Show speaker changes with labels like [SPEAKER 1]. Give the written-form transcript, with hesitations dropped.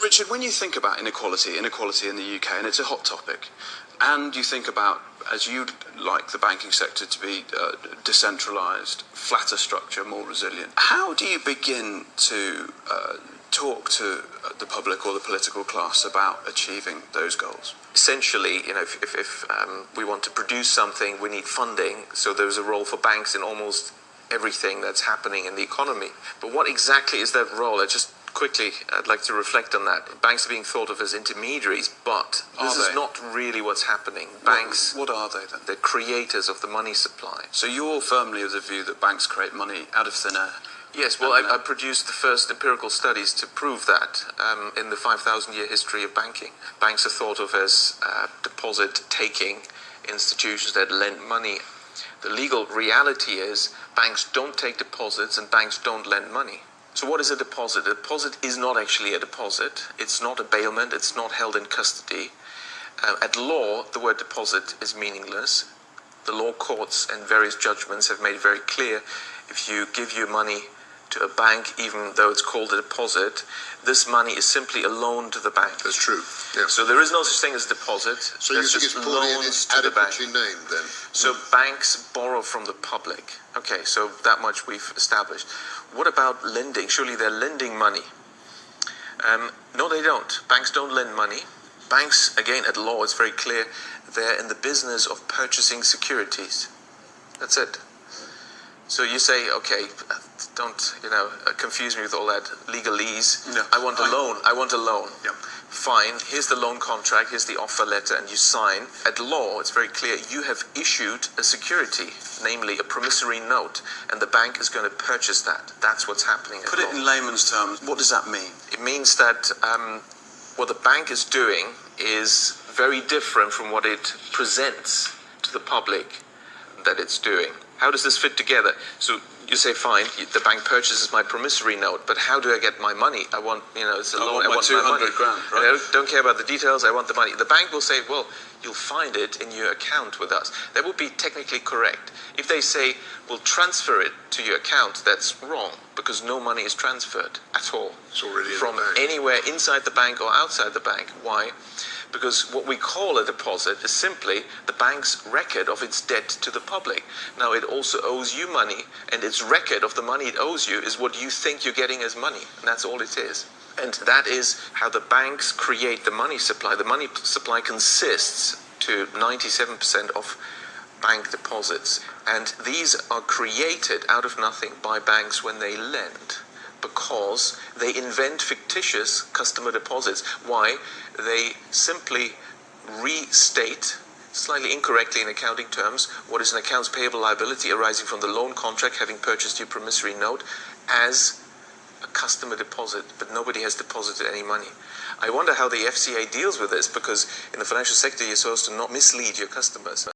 [SPEAKER 1] Richard, when you think about inequality in the UK, and it's a hot topic, and you think about, as you'd like the banking sector to be decentralised, flatter structure, more resilient, how do you begin to talk to the public or the political class about achieving those goals?
[SPEAKER 2] Essentially, if we want to produce something, we need funding, so there's a role for banks in almost everything that's happening in the economy. But what exactly is that role? I'd like to reflect on that. Banks are being thought of as intermediaries, but this is not really what's happening. Banks,
[SPEAKER 1] what are they then?
[SPEAKER 2] They're creators of the money supply.
[SPEAKER 1] So you're firmly of the view that banks create money out of thin air?
[SPEAKER 2] Yes, well, I produced the first empirical studies to prove that in the 5,000-year history of banking. Banks are thought of as deposit-taking institutions that lend money. The legal reality is banks don't take deposits and banks don't lend money. So what is a deposit? A deposit is not actually a deposit. It's not a bailment. It's not held in custody. At law, the word deposit is meaningless. The law courts and various judgments have made very clear if you give your money to a bank, even though it's called a deposit, this money is simply a loan to the bank.
[SPEAKER 3] That's true. Yeah.
[SPEAKER 2] So there is no such thing as a deposit.
[SPEAKER 3] So you think it's adequately named then?
[SPEAKER 2] So banks borrow from the public. Okay, so that much we've established. What about lending? Surely they're lending money. No, they don't. Banks don't lend money. Banks, again, at law, it's very clear, they're in the business of purchasing securities. That's it. So you say, okay, don't confuse me with all that legalese.
[SPEAKER 1] No,
[SPEAKER 2] I want a loan. I want a loan.
[SPEAKER 1] Yep.
[SPEAKER 2] Fine. Here's the loan contract. Here's the offer letter, and you sign. At law, it's very clear. You have issued a security, namely a promissory note, and the bank is going to purchase that. That's what's happening.
[SPEAKER 1] Put it in layman's terms. What does that mean?
[SPEAKER 2] It means that what the bank is doing is very different from what it presents to the public that it's doing. How does this fit together? So you say, fine, the bank purchases my promissory note, but how do I get my money? I want, it's a loan.
[SPEAKER 1] I want my 200 grand, right?
[SPEAKER 2] I don't care about the details. I want the money. The bank will say, well, you'll find it in your account with us. That would be technically correct. If they say, we'll transfer it to your account, that's wrong, because no money is transferred at all.
[SPEAKER 3] It's already in
[SPEAKER 2] from
[SPEAKER 3] the bank.
[SPEAKER 2] Anywhere inside the bank or outside the bank. Why? Because what we call a deposit is simply the bank's record of its debt to the public. Now, it also owes you money, and its record of the money it owes you is what you think you're getting as money, and that's all it is. And that is how the banks create the money supply. The money supply consists to 97% of bank deposits, and these are created out of nothing by banks when they lend, because they invent fictitious customer deposits. Why? They simply restate, slightly incorrectly in accounting terms, what is an accounts payable liability arising from the loan contract having purchased your promissory note as a customer deposit, but nobody has deposited any money. I wonder how the FCA deals with this, because in the financial sector you're supposed to not mislead your customers.